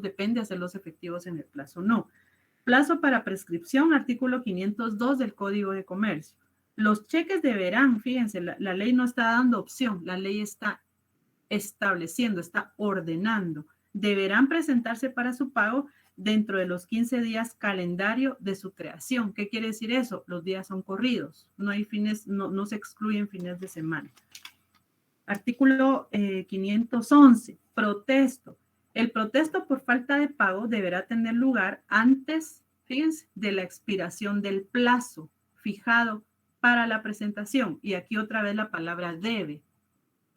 depende hacerlos efectivos en el plazo. No. Plazo para prescripción, artículo 502 del Código de Comercio. Los cheques deberán, fíjense, la ley no está dando opción, la ley está estableciendo, está ordenando. Deberán presentarse para su pago dentro de los 15 días calendario de su creación. ¿Qué quiere decir eso? Los días son corridos, no hay fines, no se excluyen fines de semana. Artículo 511, protesto. El protesto por falta de pago deberá tener lugar antes, fíjense, de la expiración del plazo fijado para la presentación. Y aquí otra vez la palabra debe.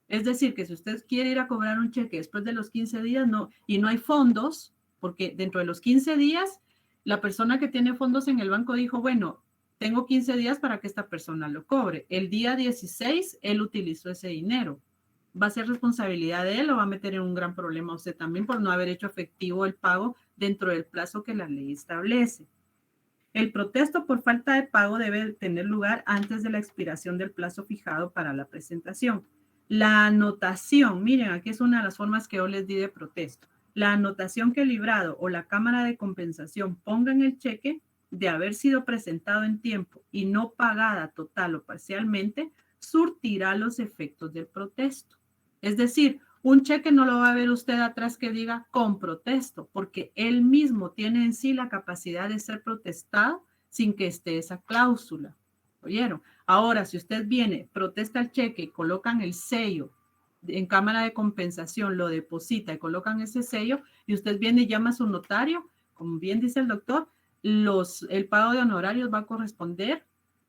Es decir, que si usted quiere ir a cobrar un cheque después de los 15 días y no hay fondos, porque dentro de los 15 días, la persona que tiene fondos en el banco dijo, bueno, tengo 15 días para que esta persona lo cobre. El día 16, él utilizó ese dinero. ¿Va a ser responsabilidad de él o va a meter en un gran problema usted también por no haber hecho efectivo el pago dentro del plazo que la ley establece? El protesto por falta de pago debe tener lugar antes de la expiración del plazo fijado para la presentación. La anotación, miren, aquí es una de las formas que yo les di de protesto. La anotación que el librado o la cámara de compensación ponga en el cheque de haber sido presentado en tiempo y no pagada total o parcialmente, surtirá los efectos del protesto. Es decir, un cheque no lo va a ver usted atrás que diga con protesto, porque él mismo tiene en sí la capacidad de ser protestado sin que esté esa cláusula. ¿Oyeron? Ahora, si usted viene, protesta el cheque y colocan el sello en cámara de compensación, lo deposita y colocan ese sello, y usted viene y llama a su notario, como bien dice el doctor, el pago de honorarios va a corresponder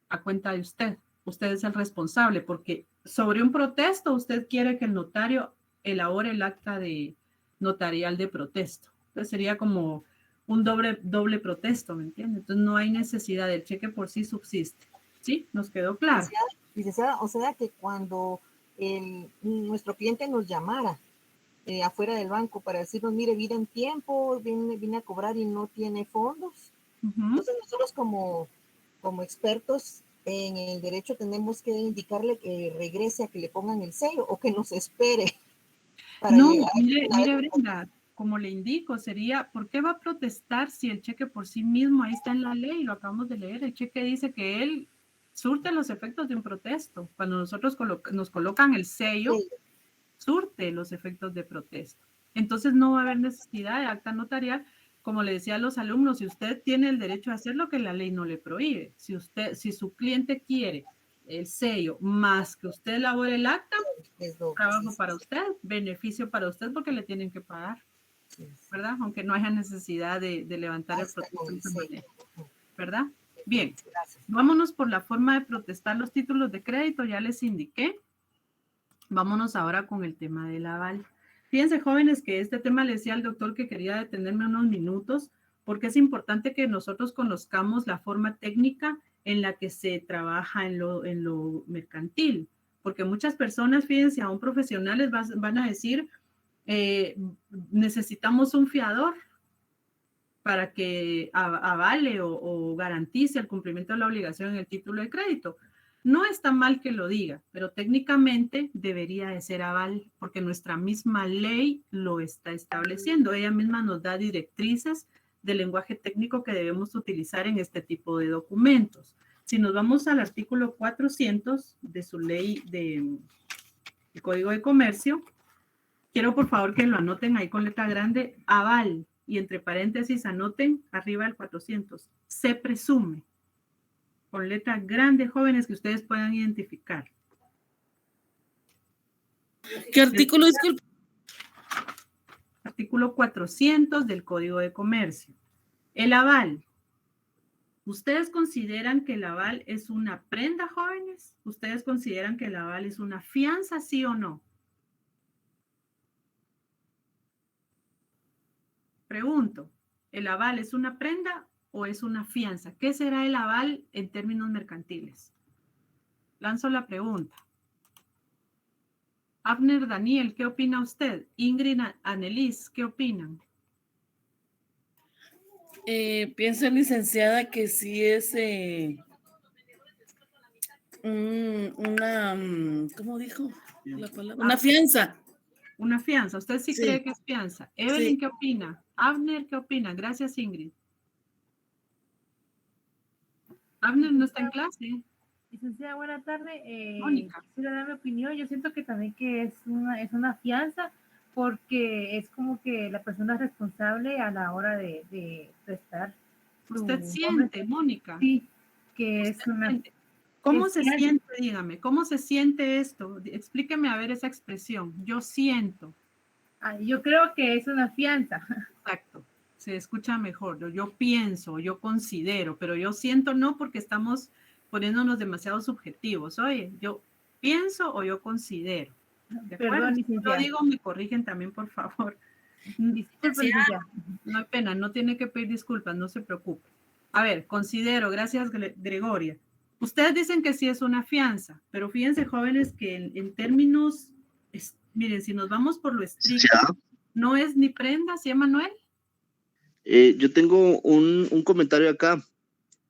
a cuenta de usted. Usted es el responsable, porque sobre un protesto usted quiere que el notario elabore el acta de notarial de protesto. Entonces sería como un doble protesto, ¿me entiende? Entonces no hay necesidad, del cheque por sí subsiste. ¿Sí? ¿Nos quedó claro? Licenciada, o sea que cuando nuestro cliente nos llamara afuera del banco para decirnos, mire, vine en tiempo, vine a cobrar y no tiene fondos, entonces nosotros como expertos en el derecho tenemos que indicarle que regrese a que le pongan el sello o que nos espere. No, mire Brenda, como le indico, sería, ¿por qué va a protestar si el cheque por sí mismo, ahí está en la ley, lo acabamos de leer, el cheque dice que él surte los efectos de un protesto. Cuando nosotros nos colocan el sello, surte los efectos de protesto. Entonces no va a haber necesidad de acta notarial. Como le decía a los alumnos, si usted tiene el derecho a hacer lo que la ley no le prohíbe. Si su cliente quiere el sello más que usted elabore el acta, trabajo para usted, beneficio para usted porque le tienen que pagar, ¿verdad? Aunque no haya necesidad de levantar el protesto, ¿verdad? Bien, vámonos por la forma de protestar los títulos de crédito, ya les indiqué. Vámonos ahora con el tema del aval. Fíjense, jóvenes, que este tema le decía al doctor que quería detenerme unos minutos porque es importante que nosotros conozcamos la forma técnica en la que se trabaja en lo mercantil, porque muchas personas, fíjense, aún profesionales van a decir, necesitamos un fiador para que avale o garantice el cumplimiento de la obligación en el título de crédito. No está mal que lo diga, pero técnicamente debería de ser aval, porque nuestra misma ley lo está estableciendo. Ella misma nos da directrices del lenguaje técnico que debemos utilizar en este tipo de documentos. Si nos vamos al artículo 400 de su ley del Código de Comercio, quiero por favor que lo anoten ahí con letra grande, aval, y entre paréntesis anoten arriba el 400, se presume, con letra grande, jóvenes, que ustedes puedan identificar. ¿Qué artículo es? Artículo 400 del Código de Comercio. El aval. ¿Ustedes consideran que el aval es una prenda, jóvenes? ¿Ustedes consideran que el aval es una fianza, sí o no? Pregunto, ¿el aval es una prenda o es una fianza? ¿Qué será el aval en términos mercantiles? Lanzo la pregunta. Abner, Daniel, ¿qué opina usted? Ingrid, Annelies, ¿qué opinan? Pienso, licenciada, que sí es ¿cómo dijo la palabra? Una fianza. Una fianza. ¿Usted sí cree que es fianza? Evelyn, sí. ¿qué opina? Abner, ¿qué opina? Gracias, Ingrid. Abner no está en clase. Licenciada, buena tarde. Mónica. Quisiera dar mi opinión. Yo siento que también que es una fianza porque es como que la persona es responsable a la hora de prestar. ¿Usted siente, Mónica? Sí, que es una... Siente. ¿Cómo se siente? Dígame, ¿cómo se siente esto? Explíqueme a ver esa expresión. Yo siento. Yo creo que es una fianza. Exacto. Se escucha mejor. Yo pienso, yo considero, pero yo siento no porque estamos poniéndonos demasiado subjetivos. Oye, yo pienso o yo considero. Perdón, si lo digo, me corrigen también, por favor. Disculpe, no hay pena, no tiene que pedir disculpas, no se preocupe. A ver, considero, gracias Gregoria. Ustedes dicen que sí es una fianza, pero fíjense, jóvenes, que en términos, miren, si nos vamos por lo estricto, no es ni prenda, ¿sí, Manuel? Yo tengo un comentario acá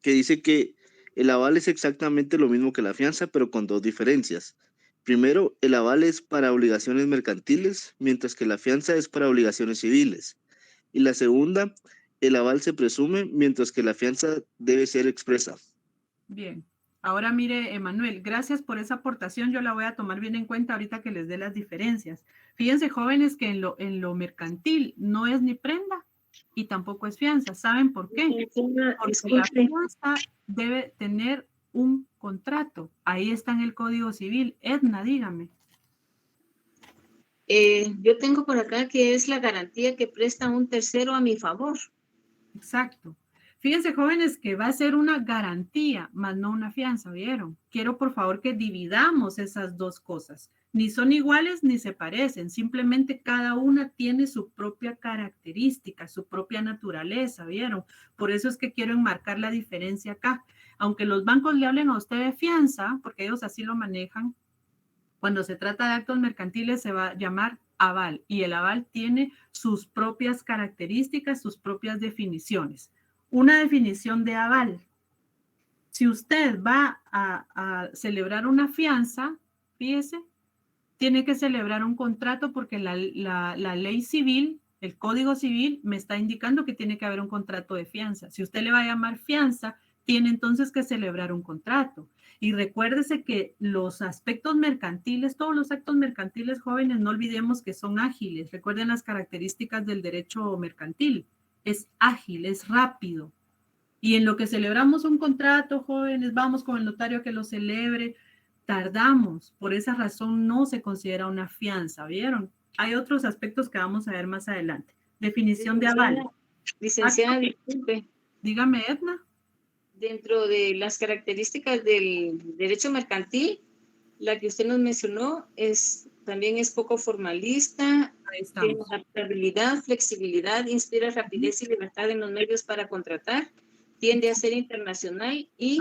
que dice que el aval es exactamente lo mismo que la fianza, pero con dos diferencias. Primero, el aval es para obligaciones mercantiles, mientras que la fianza es para obligaciones civiles. Y la segunda, el aval se presume, mientras que la fianza debe ser expresa. Bien. Ahora mire, Emanuel, gracias por esa aportación. Yo la voy a tomar bien en cuenta ahorita que les dé las diferencias. Fíjense, jóvenes, que en lo mercantil no es ni prenda y tampoco es fianza. ¿Saben por qué? Porque la fianza debe tener un contrato. Ahí está en el Código Civil. Edna, dígame. Yo tengo por acá que es la garantía que presta un tercero a mi favor. Exacto. Fíjense, jóvenes, que va a ser una garantía, más no una fianza, ¿vieron? Quiero, por favor, que dividamos esas dos cosas. Ni son iguales ni se parecen, simplemente cada una tiene su propia característica, su propia naturaleza, ¿vieron? Por eso es que quiero enmarcar la diferencia acá. Aunque los bancos le hablen a usted de fianza, porque ellos así lo manejan, cuando se trata de actos mercantiles se va a llamar aval, y el aval tiene sus propias características, sus propias definiciones. Una definición de aval. Si usted va a celebrar una fianza, fíjese, tiene que celebrar un contrato porque la ley civil, el Código Civil, me está indicando que tiene que haber un contrato de fianza. Si usted le va a llamar fianza, tiene entonces que celebrar un contrato. Y recuérdese que los aspectos mercantiles, todos los actos mercantiles, jóvenes, no olvidemos que son ágiles. Recuerden las características del derecho mercantil. Es ágil, es rápido. Y en lo que celebramos un contrato, jóvenes, vamos con el notario que lo celebre, tardamos. Por esa razón no se considera una fianza, ¿vieron? Hay otros aspectos que vamos a ver más adelante. Definición de aval. Licenciada, disculpe. Dígame, Edna. Dentro de las características del derecho mercantil, la que usted nos mencionó también es poco formalista, tiene adaptabilidad, flexibilidad, inspira rapidez y libertad en los medios para contratar, tiende a ser internacional y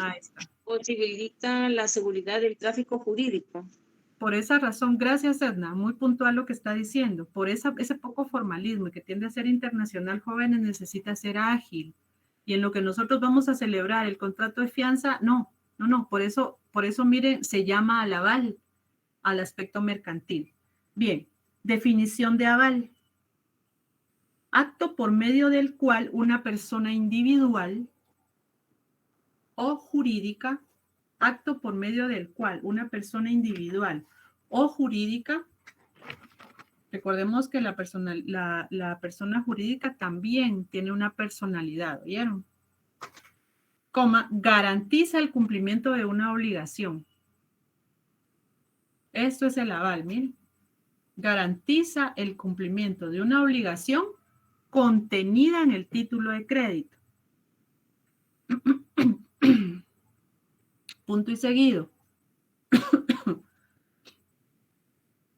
posibilita la seguridad del tráfico jurídico. Por esa razón, gracias, Edna, muy puntual lo que está diciendo. Por ese poco formalismo que tiende a ser internacional, jóvenes, necesita ser ágil. Y en lo que nosotros vamos a celebrar el contrato de fianza, no. Por eso, miren, se llama al aval, al aspecto mercantil. Bien, definición de aval. Acto por medio del cual una persona individual o jurídica, acto por medio del cual una persona individual o jurídica, recordemos que la persona jurídica también tiene una personalidad, ¿vieron? Garantiza el cumplimiento de una obligación. Esto es el aval, miren. Garantiza el cumplimiento de una obligación contenida en el título de crédito. Punto y seguido.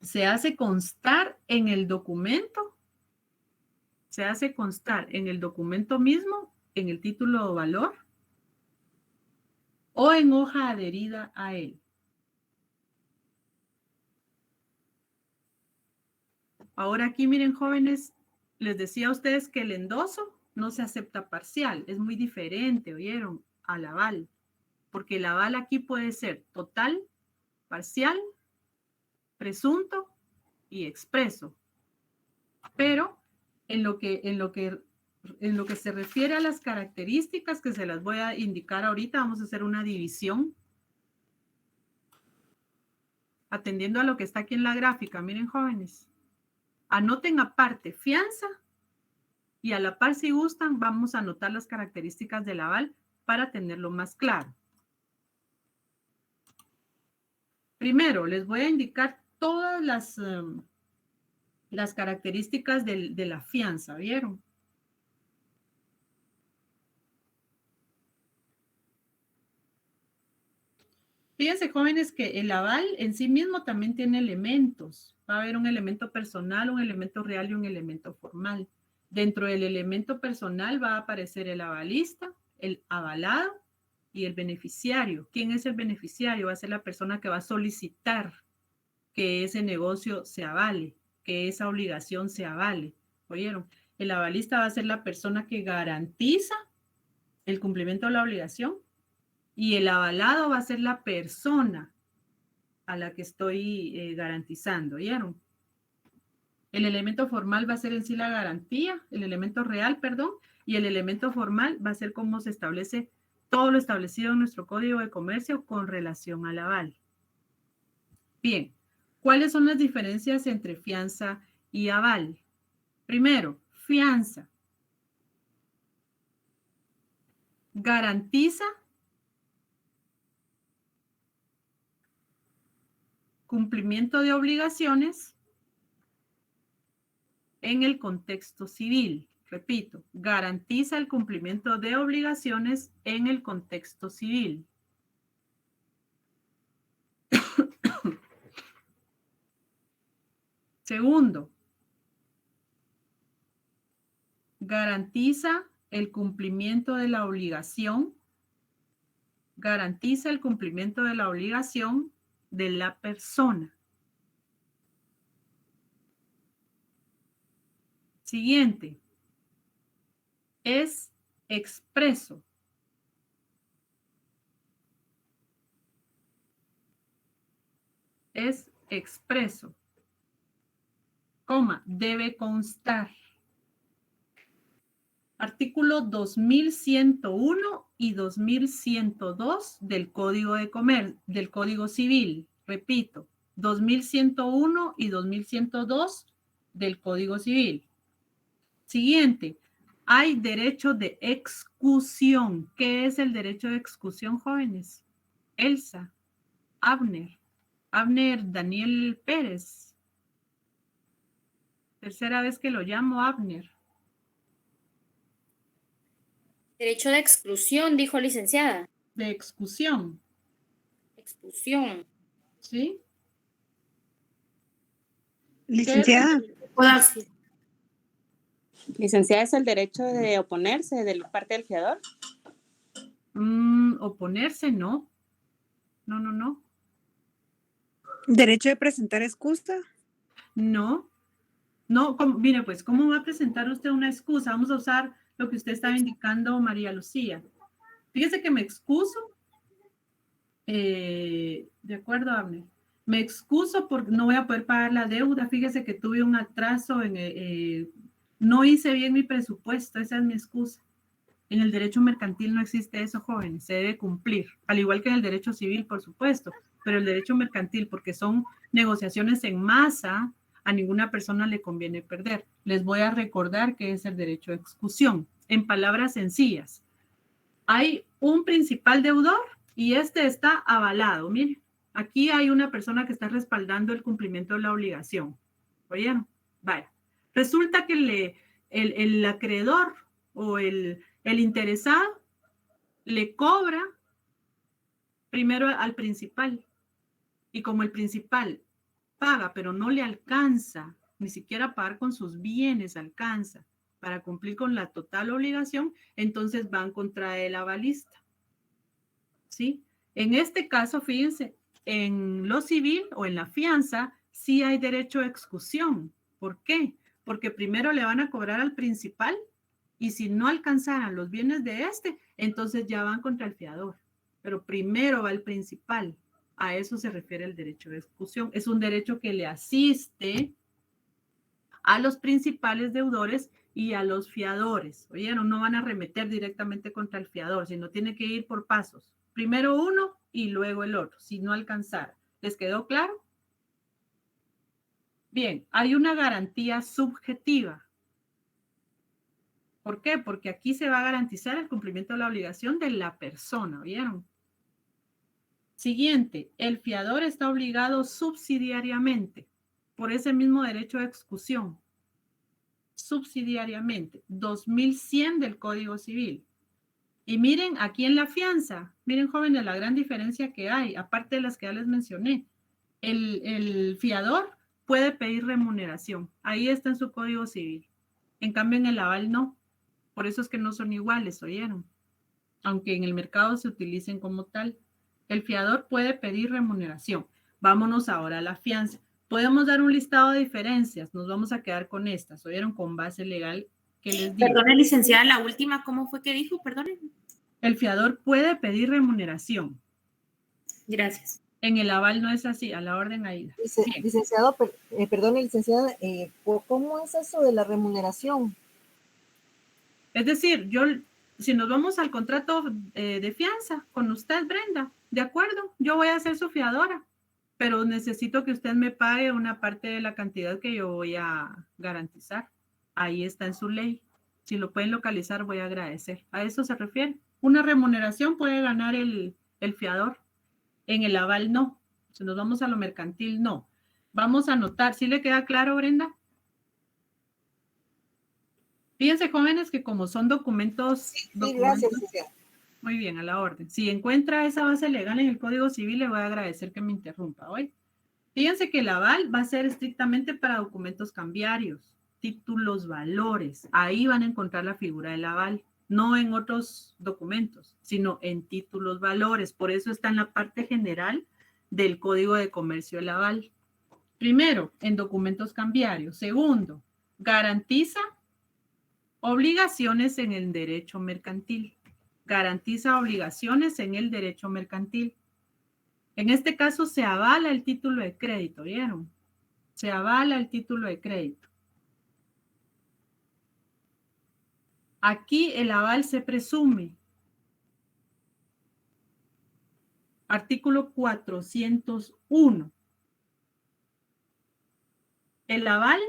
Se hace constar en el documento. Se hace constar en el documento mismo, en el título de valor, o en hoja adherida a él. Ahora aquí, miren, jóvenes, les decía a ustedes que el endoso no se acepta parcial. Es muy diferente, ¿oyeron? Al aval. Porque el aval aquí puede ser total, parcial, presunto y expreso. Pero en lo que se refiere a las características que se las voy a indicar ahorita, vamos a hacer una división. Atendiendo a lo que está aquí en la gráfica, miren jóvenes, anoten aparte fianza y a la par si gustan vamos a anotar las características del aval para tenerlo más claro. Primero, les voy a indicar todas las características de la fianza, ¿vieron? Fíjense, jóvenes, que el aval en sí mismo también tiene elementos. Va a haber un elemento personal, un elemento real y un elemento formal. Dentro del elemento personal va a aparecer el avalista, el avalado y el beneficiario. ¿Quién es el beneficiario? Va a ser la persona que va a solicitar que ese negocio se avale, que esa obligación se avale. ¿Oyeron? El avalista va a ser la persona que garantiza el cumplimiento de la obligación y el avalado va a ser la persona a la que estoy garantizando. ¿Oyeron? El elemento formal va a ser en sí la garantía, el elemento real, perdón, y el elemento formal va a ser cómo se establece todo lo establecido en nuestro Código de Comercio con relación al aval. Bien, ¿cuáles son las diferencias entre fianza y aval? Primero, fianza garantiza cumplimiento de obligaciones en el contexto civil. Repito, garantiza el cumplimiento de obligaciones en el contexto civil. Segundo, garantiza el cumplimiento de la obligación. Garantiza el cumplimiento de la obligación de la persona. Siguiente. Es expreso. Es expreso. Coma, debe constar. Artículo 2101 y 2102 del Código de Comercio, del Código Civil. Repito, 2101 y 2102 del Código Civil. Siguiente, hay derecho de excusión. ¿Qué es el derecho de excusión, jóvenes? Elsa, Abner Daniel Pérez. Tercera vez que lo llamo, Abner. Derecho de exclusión, dijo licenciada. De excusión. Expulsión. ¿Sí? Licenciada. Licenciada, ¿es el derecho de oponerse de parte del fiador? Oponerse, no. No. ¿Derecho de presentar excusa? No, mire pues, ¿cómo va a presentar usted una excusa? Vamos a usar lo que usted estaba indicando, María Lucía. Fíjese que me excuso, de acuerdo, Abner, me excuso porque no voy a poder pagar la deuda. Fíjese que tuve un atraso, no hice bien mi presupuesto, esa es mi excusa. En el derecho mercantil no existe eso, jóvenes, se debe cumplir, al igual que en el derecho civil, por supuesto, pero el derecho mercantil, porque son negociaciones en masa, a ninguna persona le conviene perder. Les voy a recordar que es el derecho de excusión. En palabras sencillas, hay un principal deudor y este está avalado. Miren, aquí hay una persona que está respaldando el cumplimiento de la obligación. ¿Oyeron? Vaya. Resulta que el acreedor o el interesado le cobra primero al principal. Y como el principal paga, pero no le alcanza, ni siquiera pagar con sus bienes alcanza para cumplir con la total obligación, entonces van contra el avalista. ¿Sí? En este caso, fíjense, en lo civil o en la fianza, sí hay derecho a excusión. ¿Por qué? Porque primero le van a cobrar al principal y si no alcanzaran los bienes de este, entonces ya van contra el fiador. Pero primero va el principal. A eso se refiere el derecho de excusión. Es un derecho que le asiste a los principales deudores y a los fiadores. ¿Oyeron? No van a remeter directamente contra el fiador, sino tiene que ir por pasos. Primero uno y luego el otro, si no alcanzara. ¿Les quedó claro? Bien, hay una garantía subjetiva. ¿Por qué? Porque aquí se va a garantizar el cumplimiento de la obligación de la persona, ¿vieron? Siguiente, el fiador está obligado subsidiariamente por ese mismo derecho de exclusión. Subsidiariamente, 2100 del Código Civil. Y miren, aquí en la fianza, miren jóvenes, la gran diferencia que hay, aparte de las que ya les mencioné. El fiador puede pedir remuneración. Ahí está en su Código Civil. En cambio, en el aval no. Por eso es que no son iguales, ¿oyeron? Aunque en el mercado se utilicen como tal. El fiador puede pedir remuneración. Vámonos ahora a la fianza. Podemos dar un listado de diferencias. Nos vamos a quedar con estas. ¿Oyeron? Con base legal que les digo. Perdone, licenciada, la última, ¿cómo fue que dijo? Perdone. El fiador puede pedir remuneración. Gracias. En el aval no es así, a la orden ahí. Licenciado, perdone, licenciada, ¿cómo es eso de la remuneración? Es decir, si nos vamos al contrato de fianza con usted, Brenda, de acuerdo, yo voy a ser su fiadora, pero necesito que usted me pague una parte de la cantidad que yo voy a garantizar. Ahí está en su ley. Si lo pueden localizar, voy a agradecer. ¿A eso se refiere? Una remuneración puede ganar el fiador. En el aval no. Si nos vamos a lo mercantil, no. Vamos a anotar. ¿Sí le queda claro, Brenda? Fíjense, jóvenes, que como son documentos... Sí, gracias, licenciada. Muy bien, a la orden. Si encuentra esa base legal en el Código Civil, le voy a agradecer que me interrumpa hoy. Fíjense que el aval va a ser estrictamente para documentos cambiarios, títulos, valores. Ahí van a encontrar la figura del aval, no en otros documentos, sino en títulos, valores. Por eso está en la parte general del Código de Comercio el aval. Primero, en documentos cambiarios. Segundo, garantiza obligaciones en el derecho mercantil. Garantiza obligaciones en el derecho mercantil. En este caso se avala el título de crédito, ¿vieron? Se avala el título de crédito. Aquí el aval se presume. Artículo 401. El aval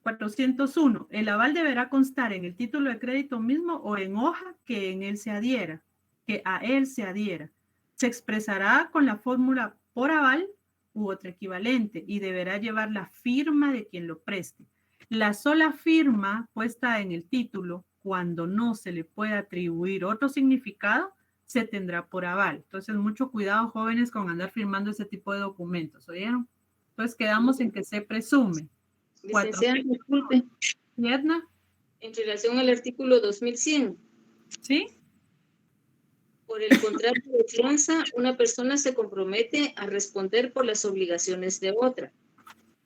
401. El aval deberá constar en el título de crédito mismo o en hoja que en él se adhiera, que a él se adhiera. Se expresará con la fórmula por aval u otro equivalente y deberá llevar la firma de quien lo preste. La sola firma puesta en el título, cuando no se le puede atribuir otro significado, se tendrá por aval. Entonces, mucho cuidado, jóvenes, con andar firmando ese tipo de documentos, ¿oyeron? Entonces, quedamos en que se presume. Licenciada, disculpe. ¿Edna? En relación al artículo 2100. ¿Sí? Por el contrato de fianza, una persona se compromete a responder por las obligaciones de otra.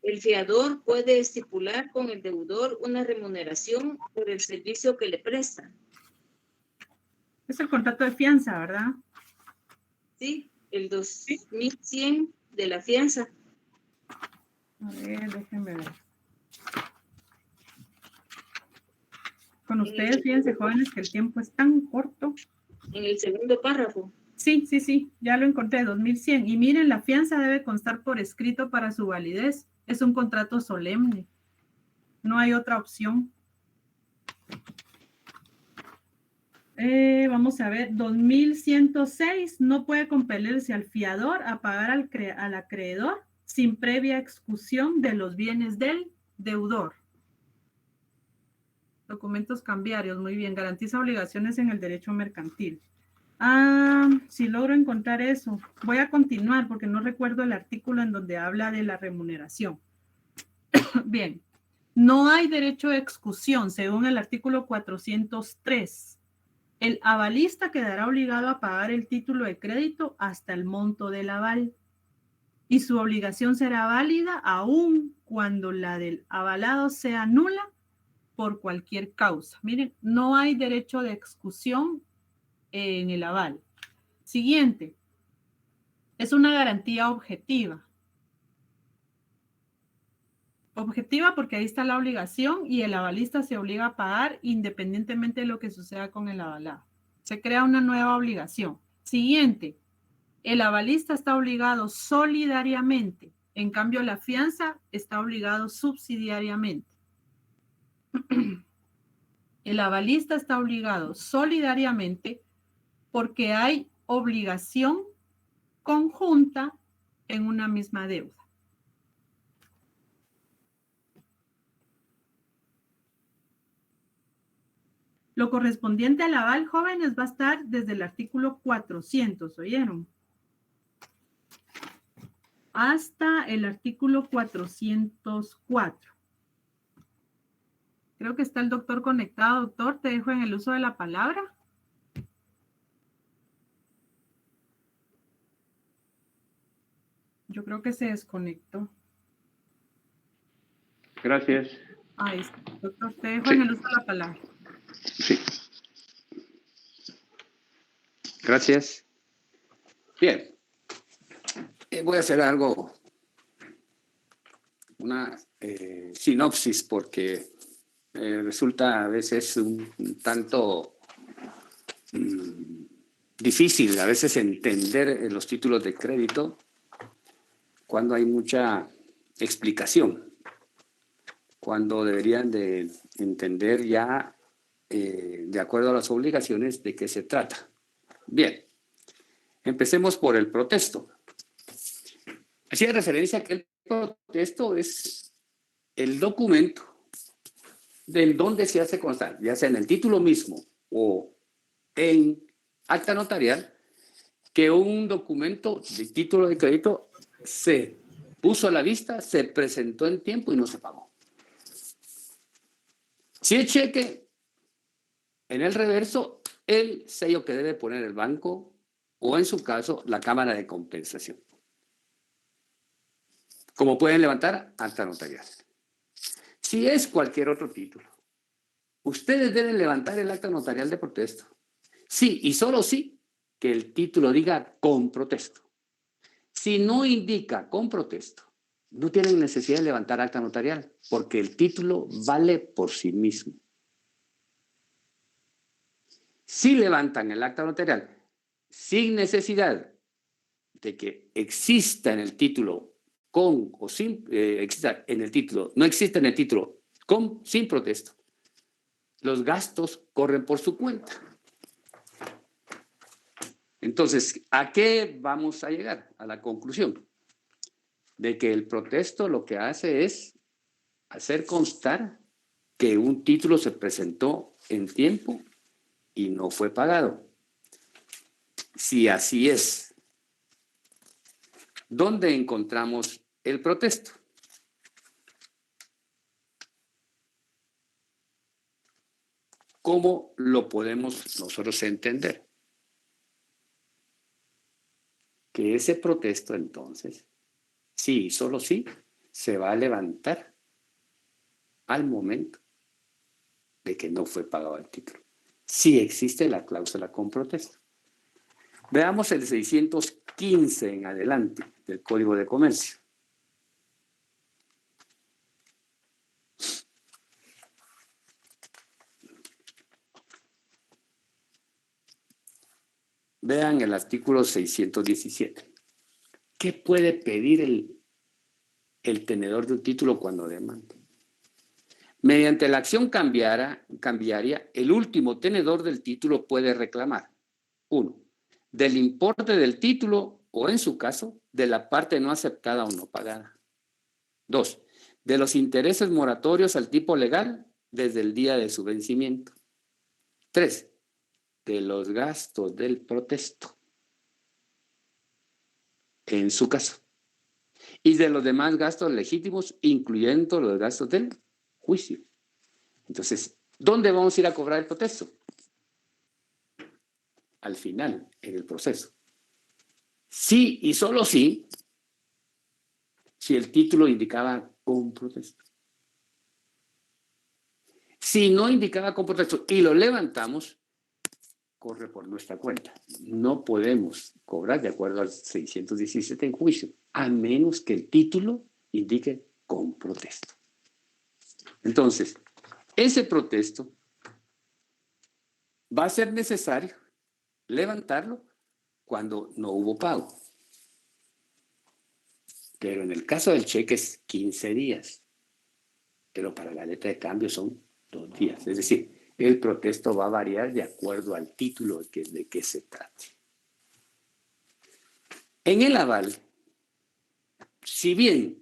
El fiador puede estipular con el deudor una remuneración por el servicio que le presta. Es el contrato de fianza, ¿verdad? Sí, el 2100 de la fianza. A ver, déjenme ver. Con ustedes, fíjense, jóvenes, que el tiempo es tan corto. En el segundo párrafo. Sí, ya lo encontré, 2100. Y miren, la fianza debe constar por escrito para su validez. Es un contrato solemne. No hay otra opción. Vamos a ver, 2106. No puede compelirse al fiador a pagar al acreedor sin previa exclusión de los bienes del deudor. Documentos cambiarios, muy bien. Garantiza obligaciones en el derecho mercantil. Si logro encontrar eso. Voy a continuar porque no recuerdo el artículo en donde habla de la remuneración. Bien. No hay derecho de exclusión según el artículo 403. El avalista quedará obligado a pagar el título de crédito hasta el monto del aval. Y su obligación será válida aun cuando la del avalado sea nula por cualquier causa. Miren, no hay derecho de exclusión en el aval. Siguiente. Es una garantía objetiva. Objetiva porque ahí está la obligación y el avalista se obliga a pagar independientemente de lo que suceda con el avalado. Se crea una nueva obligación. Siguiente, el avalista está obligado solidariamente. En cambio, la fianza está obligado subsidiariamente. El avalista está obligado solidariamente porque hay obligación conjunta en una misma deuda. Lo correspondiente al aval, jóvenes, va a estar desde el artículo 400, ¿oyeron? Hasta el artículo 404. Creo que está el doctor conectado. Doctor, te dejo en el uso de la palabra. Yo creo que se desconectó. Gracias. Ahí está. Doctor, te dejo en el uso de la palabra. Sí. Gracias. Bien. Voy a hacer una sinopsis porque resulta a veces un tanto difícil a veces entender los títulos de crédito cuando hay mucha explicación, cuando deberían de entender ya de acuerdo a las obligaciones de qué se trata. Bien, empecemos por el protesto. Hacía referencia a que el protesto es el documento del donde se hace constar, ya sea en el título mismo o en acta notarial, que un documento de título de crédito se puso a la vista, se presentó en tiempo y no se pagó. Si es cheque, en el reverso, el sello que debe poner el banco o en su caso la cámara de compensación. Como pueden levantar, acta notarial. Si es cualquier otro título, ustedes deben levantar el acta notarial de protesto. Sí, y solo sí, que el título diga con protesto. Si no indica con protesto, no tienen necesidad de levantar acta notarial, porque el título vale por sí mismo. Si levantan el acta notarial sin necesidad de que exista en el título con o sin, exista en el título, no existe en el título con, sin protesto, los gastos corren por su cuenta. Entonces, ¿a qué vamos a llegar? A la conclusión de que el protesto lo que hace es hacer constar que un título se presentó en tiempo y no fue pagado. Si así es, ¿dónde encontramos el protesto? ¿Cómo lo podemos nosotros entender? Que ese protesto entonces, sí, solo sí, se va a levantar al momento de que no fue pagado el título. Si existe la cláusula con protesto. Veamos el 615 en adelante del Código de Comercio. Vean el artículo 617. ¿Qué puede pedir el tenedor de un título cuando demanda? Mediante la acción cambiaria, el último tenedor del título puede reclamar: 1. Del importe del título o, en su caso, de la parte no aceptada o no pagada. 2. De los intereses moratorios al tipo legal desde el día de su vencimiento. 3. De los gastos del protesto, en su caso. Y de los demás gastos legítimos, incluyendo los gastos del juicio. Entonces, ¿dónde vamos a ir a cobrar el protesto? Al final, en el proceso. Sí y solo sí, si el título indicaba con protesto. Si no indicaba con protesto y lo levantamos, corre por nuestra cuenta. No podemos cobrar de acuerdo al 617 en juicio, a menos que el título indique con protesto. Entonces, ese protesto va a ser necesario levantarlo cuando no hubo pago. Pero en el caso del cheque es 15 días. Pero para la letra de cambio son 2 días. Es decir, el protesto va a variar de acuerdo al título de que se trate. En el aval, si bien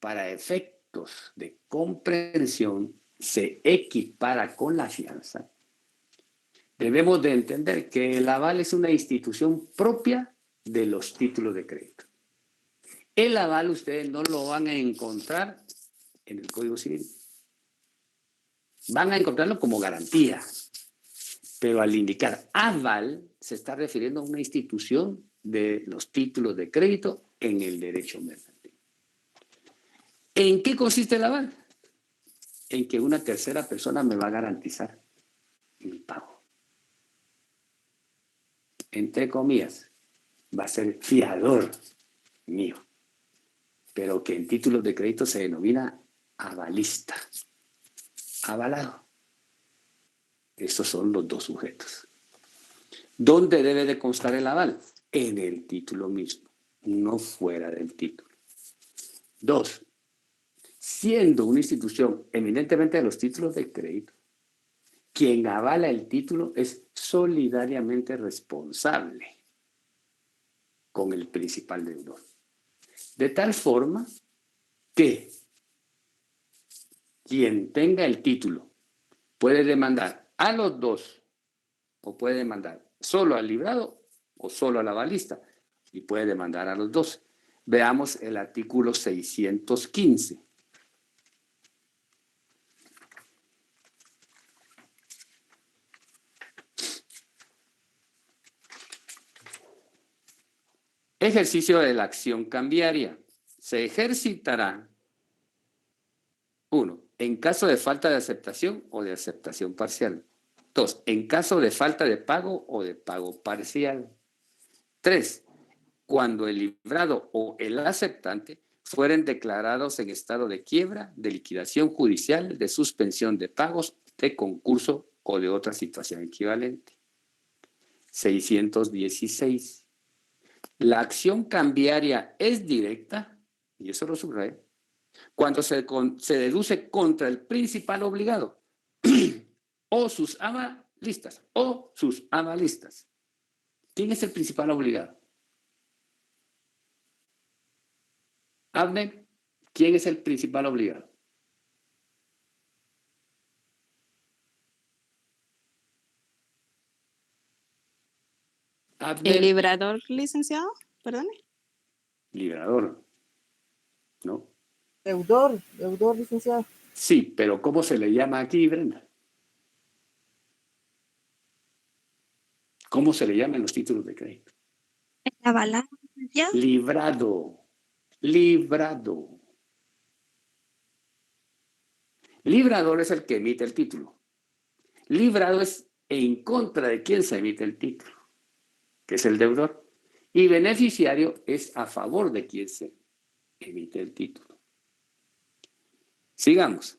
para efectos de comprensión se equipara con la fianza, debemos de entender que el aval es una institución propia de los títulos de crédito. El aval ustedes no lo van a encontrar en el Código Civil. Van a encontrarlo como garantía. Pero al indicar aval, se está refiriendo a una institución de los títulos de crédito en el derecho mercantil. ¿En qué consiste el aval? En que una tercera persona me va a garantizar mi pago. Entre comillas, va a ser fiador mío, pero que en títulos de crédito se denomina avalista. Avalado. Estos son los dos sujetos. ¿Dónde debe de constar el aval? En el título mismo, no fuera del título. 2. Siendo una institución eminentemente de los títulos de crédito, quien avala el título es solidariamente responsable con el principal deudor. De tal forma que quien tenga el título puede demandar a los dos o puede demandar solo al librado o solo al avalista y puede demandar a los dos. Veamos el artículo 615. Ejercicio de la acción cambiaria. Se ejercitará, 1, en caso de falta de aceptación o de aceptación parcial. 2, en caso de falta de pago o de pago parcial. 3, cuando el librado o el aceptante fueren declarados en estado de quiebra, de liquidación judicial, de suspensión de pagos, de concurso o de otra situación equivalente. 616. La acción cambiaria es directa, y eso lo subrayé, cuando se deduce contra el principal obligado o sus avalistas. ¿Quién es el principal obligado? Abner, ¿quién es el principal obligado? Abner, ¿El librador, licenciado? Perdone. librador, ¿no? Deudor, licenciado. Sí, pero ¿cómo se le llama aquí, Brenda? ¿Cómo se le llama en los títulos de crédito? Avalado. ¿Ya? Librado. Librador es el que emite el título. Librado es en contra de quien se emite el título, que es el deudor. Y beneficiario es a favor de quien se emite el título. Sigamos.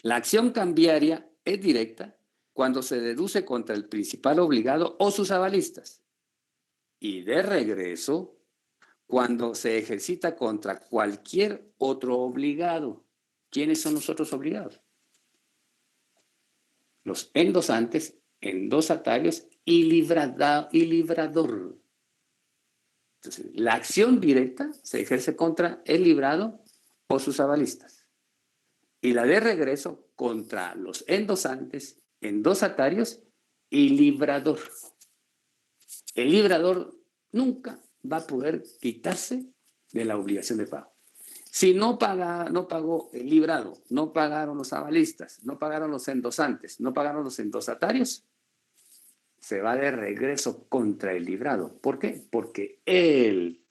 La acción cambiaria es directa cuando se deduce contra el principal obligado o sus avalistas. Y de regreso, cuando se ejercita contra cualquier otro obligado. ¿Quiénes son los otros obligados? Los endosantes, endosatarios y librador. Entonces, la acción directa se ejerce contra el librado o sus avalistas. Y la de regreso contra los endosantes, endosatarios y librador. El librador nunca va a poder quitarse de la obligación de pago. Si no pagó el librado, no pagaron los avalistas, no pagaron los endosantes, no pagaron los endosatarios, se va de regreso contra el librado. ¿Por qué? Porque él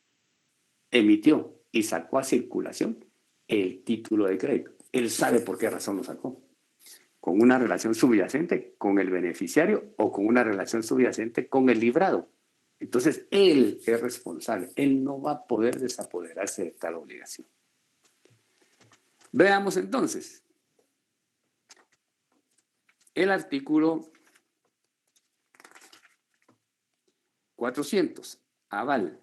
emitió y sacó a circulación el título de crédito. Él sabe por qué razón lo sacó. Con una relación subyacente con el beneficiario o con una relación subyacente con el librado. Entonces, él es responsable. Él no va a poder desapoderarse de tal obligación. Veamos entonces el artículo 400, aval.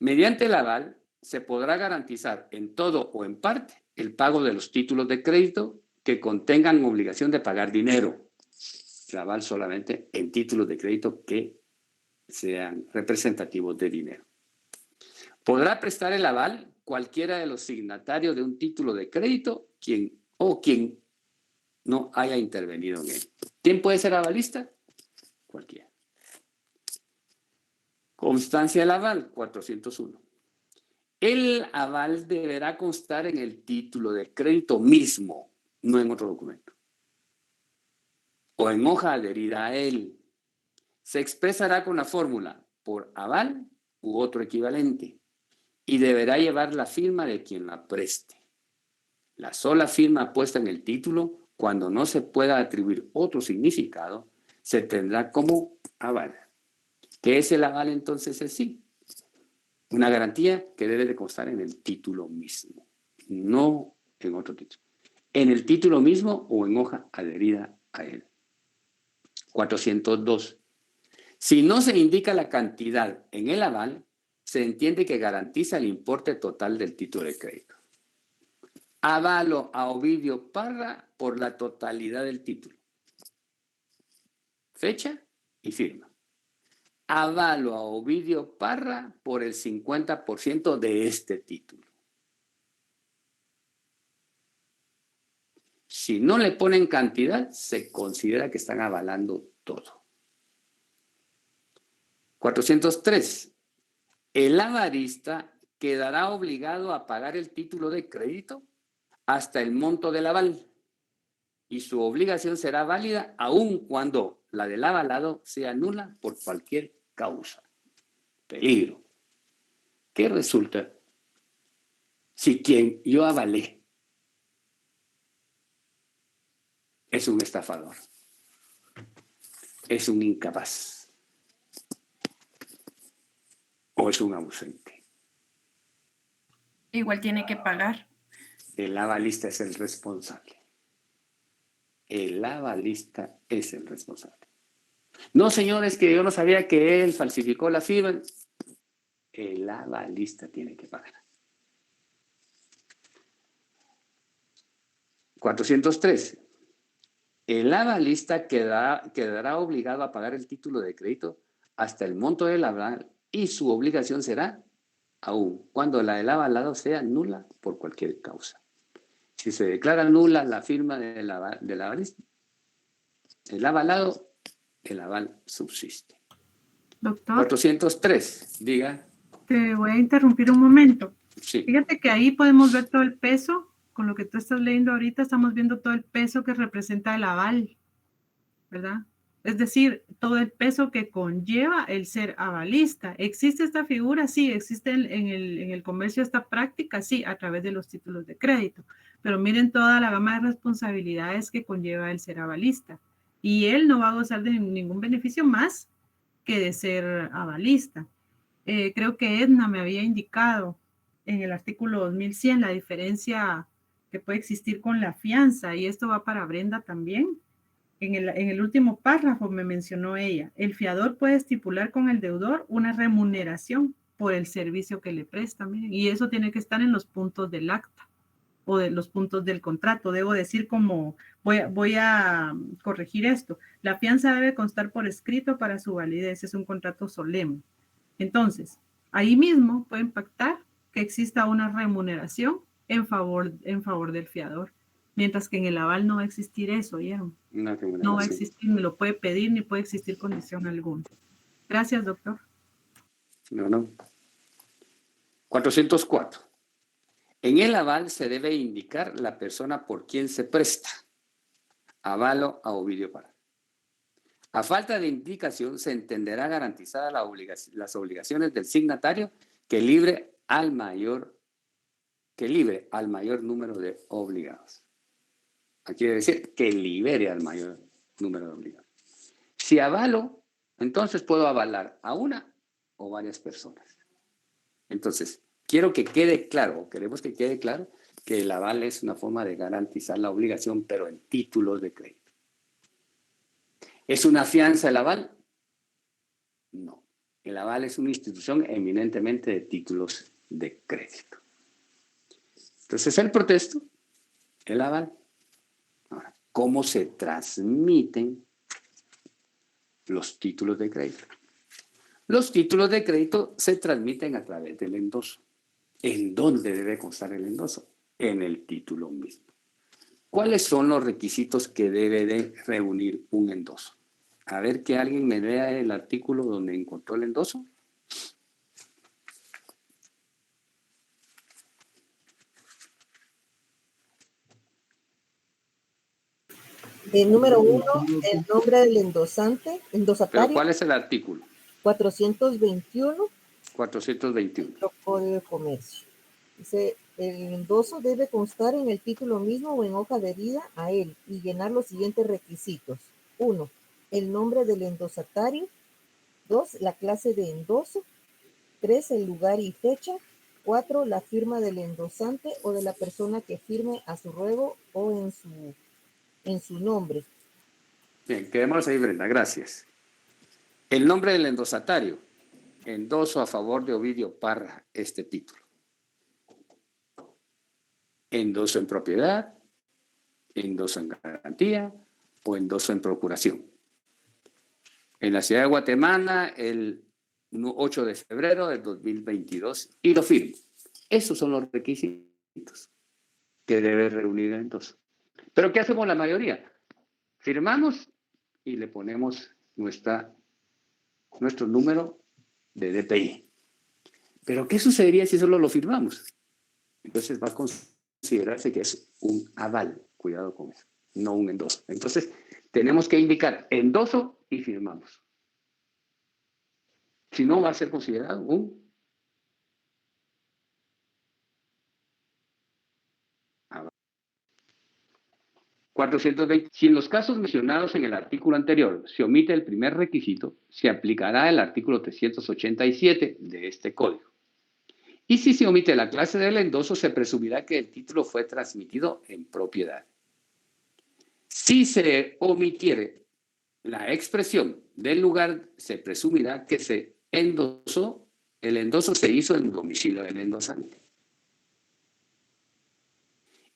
Mediante el aval se podrá garantizar en todo o en parte el pago de los títulos de crédito que contengan obligación de pagar dinero. El aval solamente en títulos de crédito que sean representativos de dinero. Podrá prestar el aval cualquiera de los signatarios de un título de crédito quien no haya intervenido en él. ¿Quién puede ser avalista? Cualquiera. Constancia del aval, 401. El aval deberá constar en el título de crédito mismo, no en otro documento, o en hoja adherida a él. Se expresará con la fórmula por aval u otro equivalente y deberá llevar la firma de quien la preste. La sola firma puesta en el título, cuando no se pueda atribuir otro significado, se tendrá como aval. ¿Qué es el aval entonces? Es sí, una garantía que debe de constar en el título mismo, no en otro título. En el título mismo o en hoja adherida a él. 402. Si no se indica la cantidad en el aval, se entiende que garantiza el importe total del título de crédito. Avalo a Ovidio Parra por la totalidad del título. Fecha y firma. Avalo a Ovidio Parra por el 50% de este título. Si no le ponen cantidad, se considera que están avalando todo. 403. El avalista quedará obligado a pagar el título de crédito hasta el monto del aval y su obligación será válida aun cuando la del avalado sea nula por cualquier causa. Peligro. ¿Qué resulta si quien yo avalé es un estafador? Es un incapaz. O es un ausente. Igual tiene que pagar. El avalista es el responsable. El avalista es el responsable. No, señores, que yo no sabía que él falsificó la firma. El avalista tiene que pagar. 403. El avalista quedará obligado a pagar el título de crédito hasta el monto del aval y su obligación será aún cuando la del avalado sea nula por cualquier causa. Si se declara nula la firma del avalista, el avalado, el aval subsiste. Doctor. 403, diga. Te voy a interrumpir un momento. Sí. Fíjate que ahí podemos ver todo el peso. Con lo que tú estás leyendo ahorita, estamos viendo todo el peso que representa el aval, ¿verdad? Es decir, todo el peso que conlleva el ser avalista. ¿Existe esta figura? Sí. ¿Existe en el comercio esta práctica? Sí, a través de los títulos de crédito. Pero miren toda la gama de responsabilidades que conlleva el ser avalista. Y él no va a gozar de ningún beneficio más que de ser avalista. Creo que Edna me había indicado en el artículo 2100 la diferencia que puede existir con la fianza, y esto va para Brenda también. En el último párrafo me mencionó ella, el fiador puede estipular con el deudor una remuneración por el servicio que le presta, miren, y eso tiene que estar en los puntos del acta o de los puntos del contrato. Debo decir como, voy a corregir esto, la fianza debe constar por escrito para su validez, es un contrato solemne. Entonces, ahí mismo pueden pactar que exista una remuneración en favor del fiador. Mientras que en el aval no va a existir eso, ¿oyeron? No va a existir, ni lo puede pedir, ni puede existir condición alguna. Gracias, doctor. No. 404. En el aval se debe indicar la persona por quien se presta. Avalo a Ovidio Parra. A falta de indicación, se entenderá garantizada las obligaciones del signatario que libre al mayor número de obligados. Aquí quiere decir que libere al mayor número de obligados. Si avalo, entonces puedo avalar a una o varias personas. Entonces, queremos que quede claro que el aval es una forma de garantizar la obligación, pero en títulos de crédito. ¿Es una fianza el aval? No. El aval es una institución eminentemente de títulos de crédito. Entonces, el protesto, el aval. Ahora, ¿cómo se transmiten los títulos de crédito? Los títulos de crédito se transmiten a través del endoso. ¿En dónde debe constar el endoso? En el título mismo. ¿Cuáles son los requisitos que debe de reunir un endoso? A ver que alguien me lea el artículo donde encontró el endoso. Número 1, el nombre del endosatario. ¿Pero cuál es el artículo? 421. 421. Nuestro Código de Comercio. Dice, el endoso debe constar en el título mismo o en hoja adherida a él y llenar los siguientes requisitos. 1, el nombre del endosatario. 2, la clase de endoso. 3, el lugar y fecha. 4, la firma del endosante o de la persona que firme a su ruego o en su nombre. Bien, quedémonos ahí, Brenda, gracias. El nombre del endosatario. Endoso a favor de Ovidio Parra este título. Endoso en propiedad, endoso en garantía o endoso en procuración. En la ciudad de Guatemala, el 8 de febrero del 2022, y lo firmo. Esos son los requisitos que debe reunir el endoso. ¿Pero qué hacemos la mayoría? Firmamos y le ponemos nuestro número de DPI. ¿Pero qué sucedería si solo lo firmamos? Entonces va a considerarse que es un aval. Cuidado con eso, no un endoso. Entonces tenemos que indicar endoso y firmamos. Si no, va a ser considerado un aval. 420. Si en los casos mencionados en el artículo anterior se omite el primer requisito, se aplicará el artículo 387 de este código. Y si se omite la clase del endoso, se presumirá que el título fue transmitido en propiedad. Si se omitiere la expresión del lugar, se presumirá que se endosó, el endoso se hizo en el domicilio del endosante.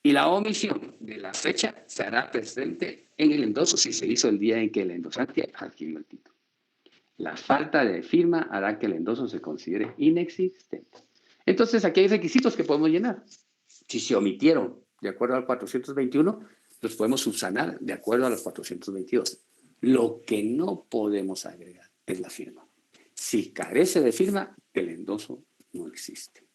Y la omisión de la fecha se hará presente en el endoso si se hizo el día en que el endosante adquirió el título. La falta de firma hará que el endoso se considere inexistente. Entonces, aquí hay requisitos que podemos llenar. Si se omitieron de acuerdo al 421, los podemos subsanar de acuerdo a los 422. Lo que no podemos agregar es la firma. Si carece de firma, el endoso no existe.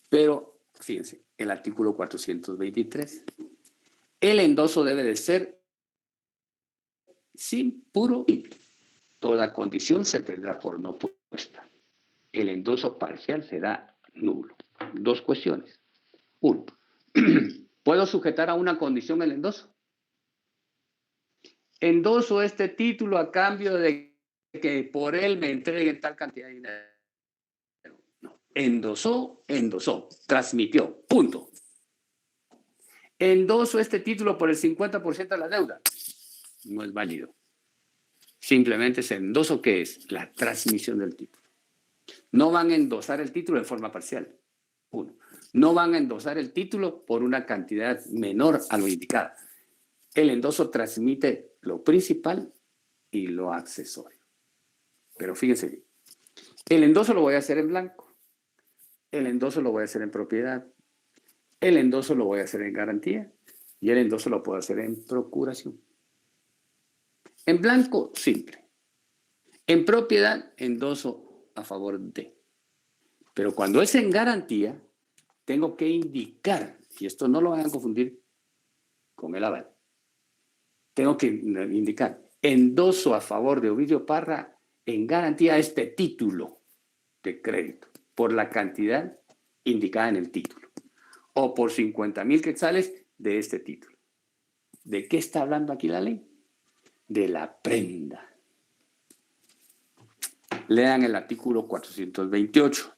Pero, fíjense, el artículo 423. El endoso debe de ser sin puro y toda condición se tendrá por no puesta. El endoso parcial será nulo. Dos cuestiones. Uno, ¿puedo sujetar a una condición el endoso? Endoso este título a cambio de que por él me entreguen tal cantidad de dinero. No. Endosó, transmitió, punto. Endoso este título por el 50% de la deuda. No es válido. Simplemente ese endoso, ¿qué es? La transmisión del título. No van a endosar el título en forma parcial. Uno. No van a endosar el título por una cantidad menor a lo indicado. El endoso transmite lo principal y lo accesorio. Pero fíjense bien. El endoso lo voy a hacer en blanco. El endoso lo voy a hacer en propiedad. El endoso lo voy a hacer en garantía. Y el endoso lo puedo hacer en procuración. En blanco, simple. En propiedad, endoso a favor de. Pero cuando es en garantía, tengo que indicar, y esto no lo van a confundir con el aval, tengo que indicar endoso a favor de Ovidio Parra en garantía a este título de crédito por la cantidad indicada en el título o por 50,000 quetzales de este título. ¿De qué está hablando aquí la ley? De la prenda. Lean el artículo 428.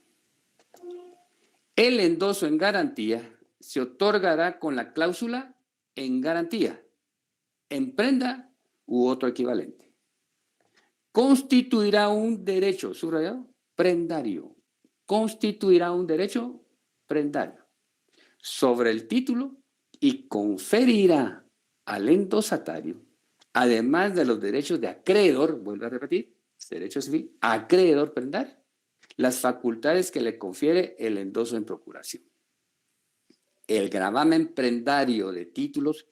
El endoso en garantía se otorgará con la cláusula en garantía, en prenda u otro equivalente. Constituirá un derecho, subrayado, prendario. Constituirá un derecho prendario sobre el título y conferirá al endosatario, además de los derechos de acreedor, vuelvo a repetir, derecho civil, acreedor prendario, las facultades que le confiere el endoso en procuración. El gravamen prendario de títulos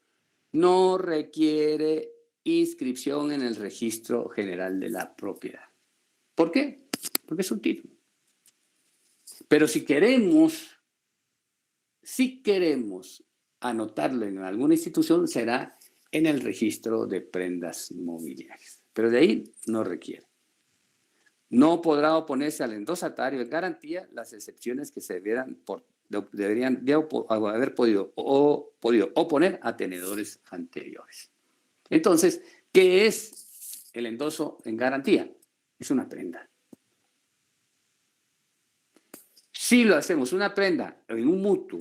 no requiere inscripción en el registro general de la propiedad. ¿Por qué? Porque es un título. Pero si queremos anotarlo en alguna institución, será en el registro de prendas mobiliarias. Pero de ahí no requiere. No podrá oponerse al endosatario en garantía las excepciones que se deberían haber podido oponer a tenedores anteriores. Entonces, ¿qué es el endoso en garantía? Es una prenda. Si lo hacemos una prenda en un mutuo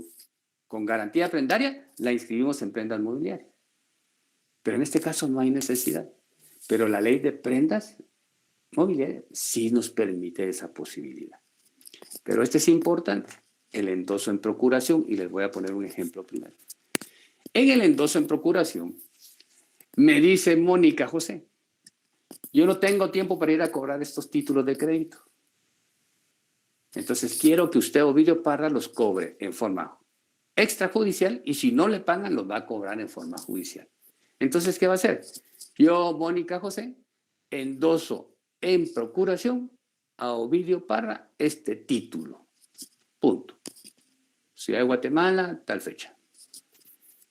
con garantía prendaria, la inscribimos en prendas mobiliarias. Pero en este caso no hay necesidad. Pero la ley de prendas mobiliarias sí nos permite esa posibilidad. Pero este es importante, el endoso en procuración, y les voy a poner un ejemplo primero. En el endoso en procuración, me dice Mónica José, yo no tengo tiempo para ir a cobrar estos títulos de crédito. Entonces quiero que usted, Ovidio Parra, los cobre en forma extrajudicial y si no le pagan, los va a cobrar en forma judicial. Entonces, ¿qué va a hacer? Yo, Mónica José, endoso en procuración a Ovidio Parra este título. Punto. Ciudad de Guatemala, tal fecha.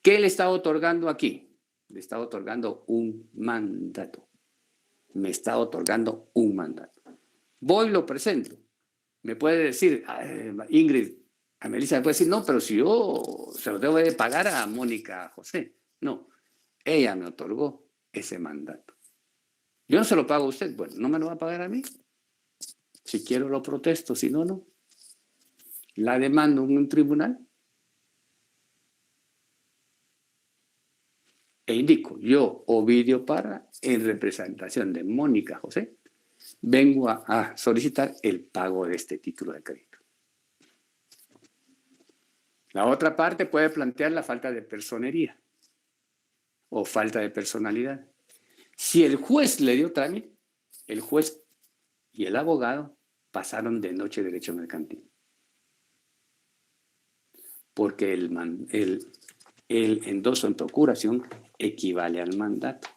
¿Qué le está otorgando aquí? Le está otorgando un mandato. Me está otorgando un mandato. Voy y lo presento. Me puede decir, Ingrid, a Melissa me puede decir, no, pero si yo se lo debo de pagar a Mónica José. No, ella me otorgó ese mandato. Yo no se lo pago a usted. Bueno, ¿no me lo va a pagar a mí? Si quiero lo protesto, si no, no. La demando en un tribunal e indico, yo, Ovidio Parra, en representación de Mónica José, vengo a solicitar el pago de este título de crédito. La otra parte puede plantear la falta de personería o falta de personalidad. Si el juez le dio trámite, el juez y el abogado pasaron de noche derecho mercantil. Porque el endoso en procuración equivale al mandato.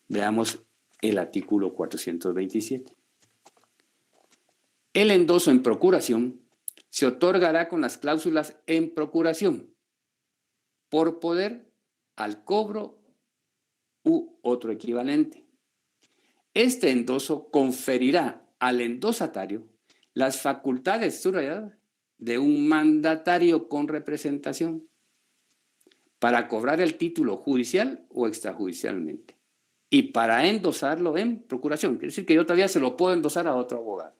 Veamos el artículo 427. El endoso en procuración se otorgará con las cláusulas en procuración por poder al cobro u otro equivalente. Este endoso conferirá al endosatario las facultades subrayadas de un mandatario con representación para cobrar el título judicial o extrajudicialmente y para endosarlo en procuración. Quiere decir que yo todavía se lo puedo endosar a otro abogado.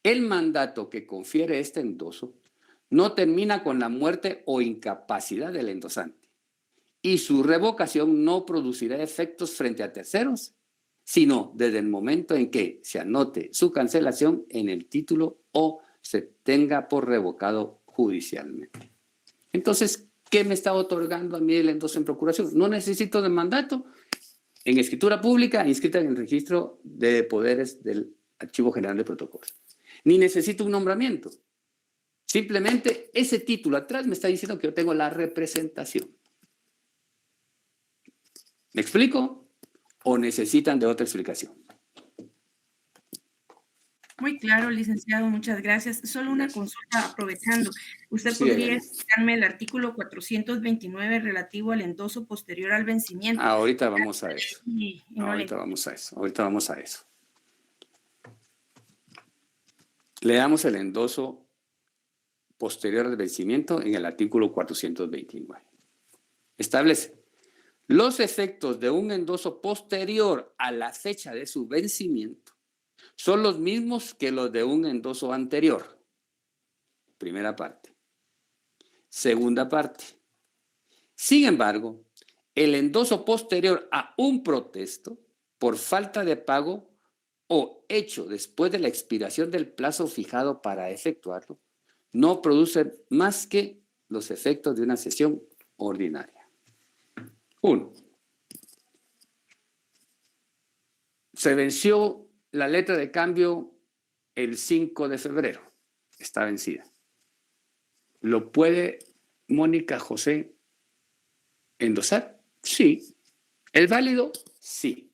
El mandato que confiere este endoso no termina con la muerte o incapacidad del endosante y su revocación no producirá efectos frente a terceros, sino desde el momento en que se anote su cancelación en el título o se tenga por revocado judicialmente. Entonces, ¿qué me está otorgando a mí el endoso en procuración? No necesito de mandato en escritura pública inscrita en el registro de poderes del Archivo General de Protocolos. Ni necesito un nombramiento. Simplemente ese título atrás me está diciendo que yo tengo la representación. ¿Me explico? ¿O necesitan de otra explicación? Muy claro, licenciado, muchas gracias. Solo una consulta aprovechando. ¿Usted podría explicarme el artículo 429 relativo al endoso posterior al vencimiento? Ahorita vamos a eso. Ahorita vamos a eso. Leamos el endoso posterior al vencimiento en el artículo 429. Establece: los efectos de un endoso posterior a la fecha de su vencimiento son los mismos que los de un endoso anterior. Primera parte. Segunda parte. Sin embargo, el endoso posterior a un protesto por falta de pago o hecho después de la expiración del plazo fijado para efectuarlo, no produce más que los efectos de una sesión ordinaria. 1. Se venció la letra de cambio el 5 de febrero. Está vencida. ¿Lo puede Mónica José endosar? Sí. ¿Es válido? Sí.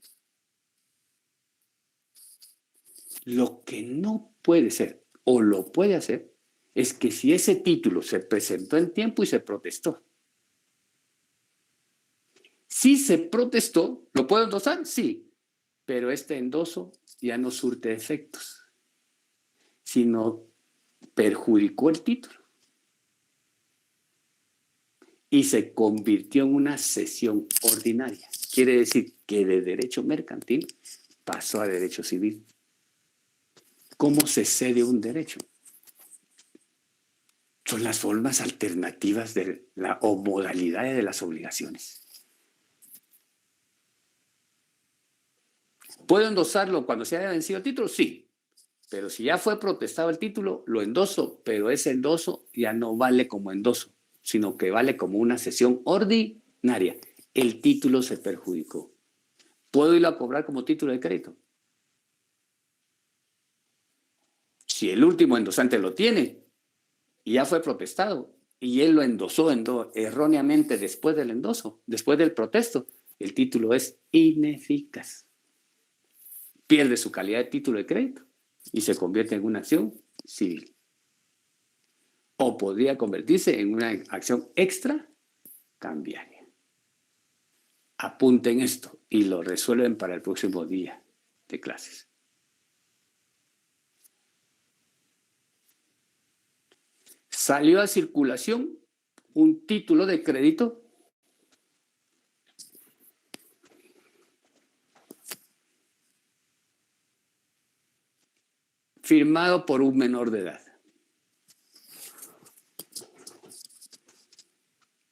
Lo que no puede ser o lo puede hacer es que si ese título se presentó en tiempo y se protestó. Si se protestó, ¿lo puedo endosar? Sí. Pero este endoso ya no surte efectos, sino perjudicó el título y se convirtió en una sesión ordinaria. Quiere decir que de derecho mercantil pasó a derecho civil. ¿Cómo se cede un derecho? Son las formas alternativas de o modalidades de las obligaciones. ¿Puedo endosarlo cuando se haya vencido el título? Sí. Pero si ya fue protestado el título, lo endoso, pero ese endoso ya no vale como endoso, sino que vale como una sesión ordinaria. El título se perjudicó. ¿Puedo irlo a cobrar como título de crédito? Si el último endosante lo tiene y ya fue protestado y él lo endosó erróneamente después del endoso, después del protesto, el título es ineficaz. Pierde su calidad de título de crédito y se convierte en una acción civil. O podría convertirse en una acción extra cambiaria. Apunten esto y lo resuelven para el próximo día de clases. Salió a circulación un título de crédito firmado por un menor de edad.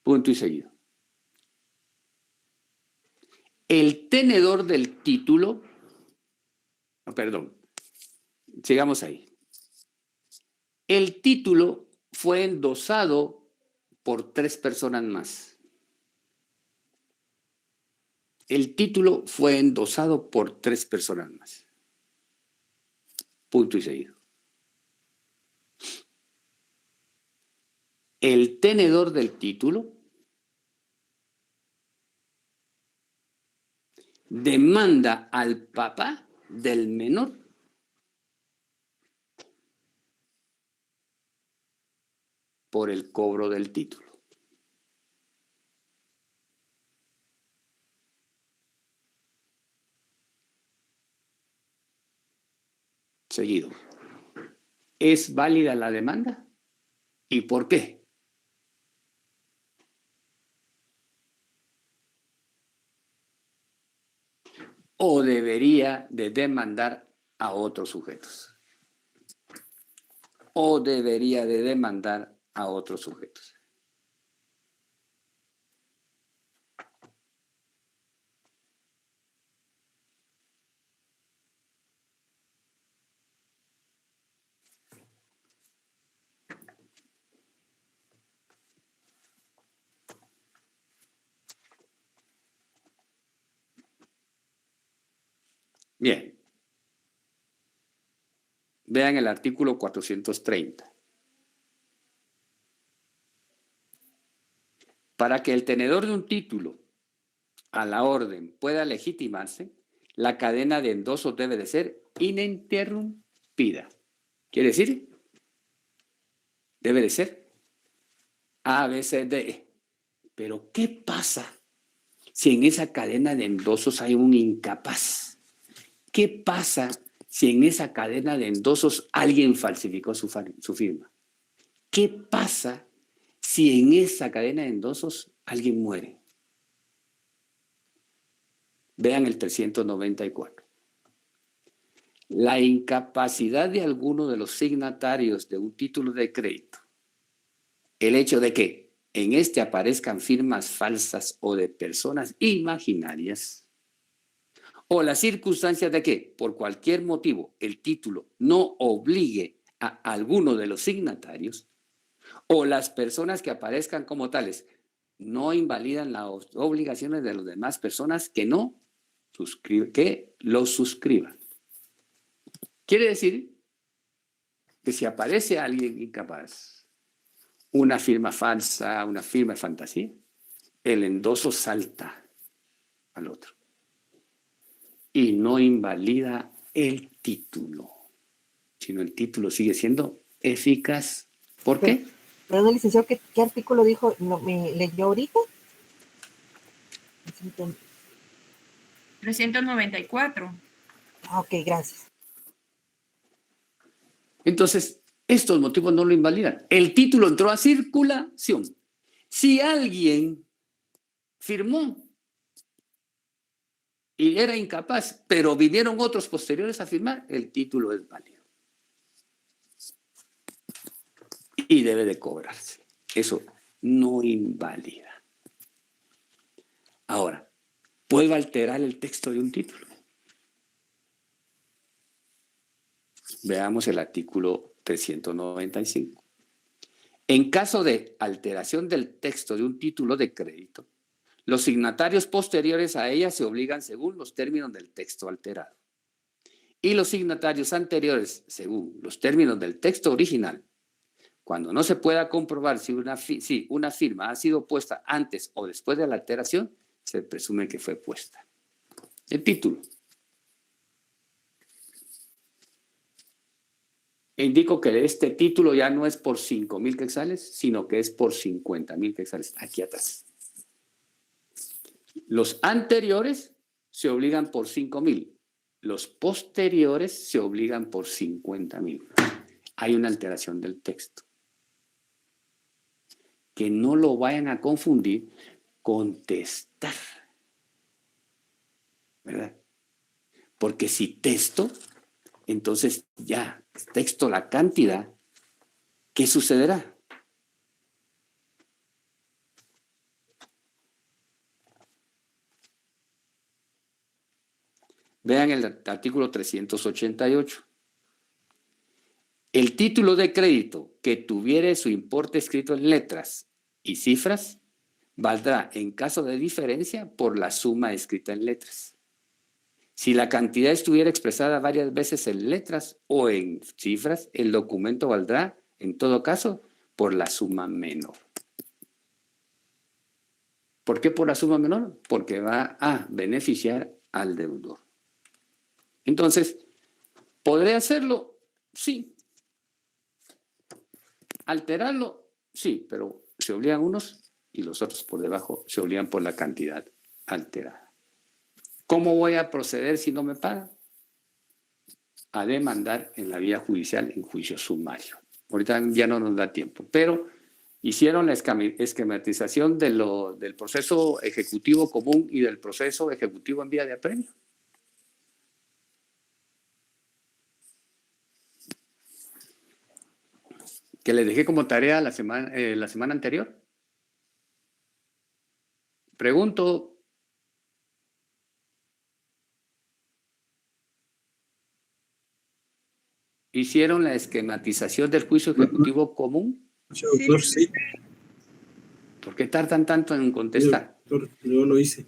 Punto y seguido. El tenedor del título, sigamos ahí. El título fue endosado por 3 personas más. El título fue endosado por 3 personas más. Punto y seguido. El tenedor del título demanda al papá del menor por el cobro del título. Seguido. ¿Es válida la demanda? ¿Y por qué? ¿O debería de demandar a otros sujetos? ¿O debería de demandar a otros sujetos? Bien. Vean el artículo 430. Para que el tenedor de un título a la orden pueda legitimarse, la cadena de endosos debe de ser ininterrumpida. ¿Quiere decir? Debe de ser A, B, C, D, E. Pero ¿qué pasa si en esa cadena de endosos hay un incapaz? ¿Qué pasa si en esa cadena de endosos alguien falsificó su firma? ¿Qué pasa si en esa cadena de endosos alguien muere? Vean el 394. La incapacidad de alguno de los signatarios de un título de crédito el hecho de que en este aparezcan firmas falsas o de personas imaginarias, o las circunstancias de que, por cualquier motivo, el título no obligue a alguno de los signatarios, o las personas que aparezcan como tales no invalidan las obligaciones de las demás personas que no suscriben, que los suscriban. Quiere decir que si aparece alguien incapaz, una firma falsa, una firma de fantasía, el endoso salta al otro y no invalida el título, sino el título sigue siendo eficaz. ¿Por qué? Perdón, licenciado, ¿qué artículo dijo? ¿Me leyó ahorita? 394. Ok, gracias. Entonces, estos motivos no lo invalidan. El título entró a circulación. Si alguien firmó y era incapaz, pero vinieron otros posteriores a firmar, el título es válido. Y debe de cobrarse. Eso no invalida. Ahora, ¿puedo alterar el texto de un título? Veamos el artículo 395. En caso de alteración del texto de un título de crédito, los signatarios posteriores a ella se obligan según los términos del texto alterado. Y los signatarios anteriores, según los términos del texto original, cuando no se pueda comprobar si una firma ha sido puesta antes o después de la alteración, se presume que fue puesta. El título. Indico que este título ya no es por 5,000 quetzales, sino que es por 50,000 quetzales, aquí atrás. Los anteriores se obligan por 5,000. Los posteriores se obligan por 50,000. Hay una alteración del texto. Que no lo vayan a confundir con testar. ¿Verdad? Porque si testo, entonces ya texto la cantidad, ¿qué sucederá? Vean el artículo 388. El título de crédito que tuviere su importe escrito en letras y cifras valdrá en caso de diferencia por la suma escrita en letras. Si la cantidad estuviera expresada varias veces en letras o en cifras, el documento valdrá, en todo caso, por la suma menor. ¿Por qué por la suma menor? Porque va a beneficiar al deudor. Entonces, ¿podré hacerlo? Sí. ¿Alterarlo? Sí, pero se obligan unos y los otros por debajo se obligan por la cantidad alterada. ¿Cómo voy a proceder si no me pagan? A demandar en la vía judicial en juicio sumario. Ahorita ya no nos da tiempo, pero hicieron la esquematización del proceso ejecutivo común y del proceso ejecutivo en vía de apremio. Que les dejé como tarea la semana anterior. Pregunto. ¿Hicieron la esquematización del juicio ejecutivo común? Sí, doctor, sí. ¿Por qué tardan tanto en contestar? Doctor, yo lo hice.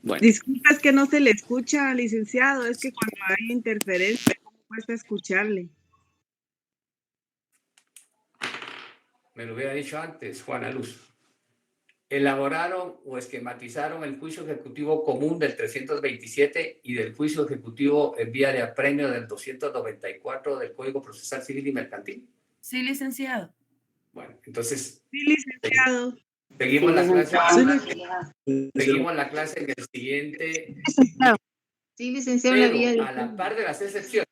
Bueno. Disculpa, es que no se le escucha, licenciado. Es que cuando hay interferencia, ¿cómo cuesta escucharle? Me lo hubiera dicho antes, Juana Luz. Elaboraron o esquematizaron el juicio ejecutivo común del 327 y del juicio ejecutivo en vía de apremio del 294 del Código Procesal Civil y Mercantil. Sí, licenciado. Bueno, entonces... Sí, licenciado. Seguimos la clase. Seguimos la clase en el siguiente... Sí, licenciado. Pero a la par de las excepciones,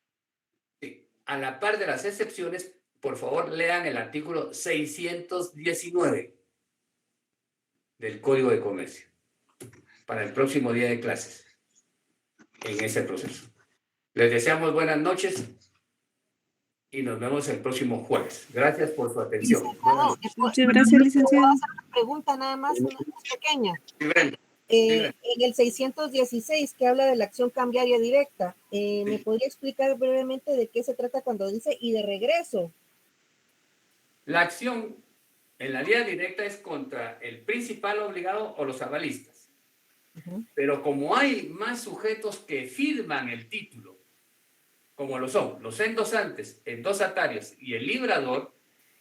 a la par de las excepciones, por favor, lean el artículo 619 del Código de Comercio para el próximo día de clases en ese proceso. Les deseamos buenas noches. y nos vemos el próximo jueves. Gracias por su atención. Muchas gracias, licenciado. Puedo hacer una pregunta nada más, una más pequeña. En el 616, que habla de la acción cambiaria directa, ¿me podría explicar brevemente de qué se trata cuando dice y de regreso? La acción en la vía directa es contra el principal obligado o los avalistas. Pero como hay más sujetos que firman el título, como lo son los endosantes, endosatarios y el librador,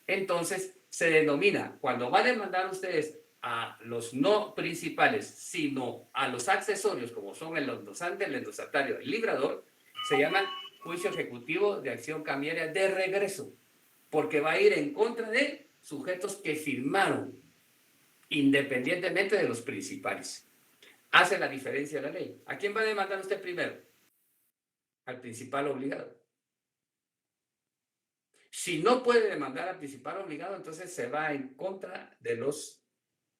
entonces se denomina, cuando va a demandar ustedes a los no principales, sino a los accesorios, como son el endosante, el endosatario, el librador, se llama juicio ejecutivo de acción cambiaria de regreso, porque va a ir en contra de sujetos que firmaron, independientemente de los principales. Hace la diferencia la ley. ¿A quién va a demandar usted primero? Al principal obligado. Si no puede demandar al principal obligado, entonces se va en contra de los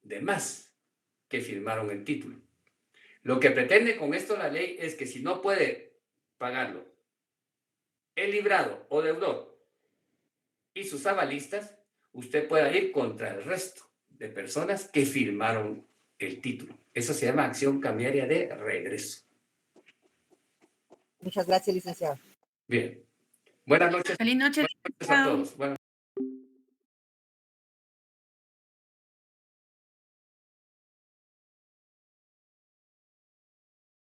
demás que firmaron el título. Lo que pretende con esto la ley es que si no puede pagarlo el librado o deudor y sus avalistas, usted pueda ir contra el resto de personas que firmaron el título. Eso se llama acción cambiaria de regreso. Muchas gracias, licenciado. Bien. Buenas noches. Feliz noche. Buenas noches a todos. Buenas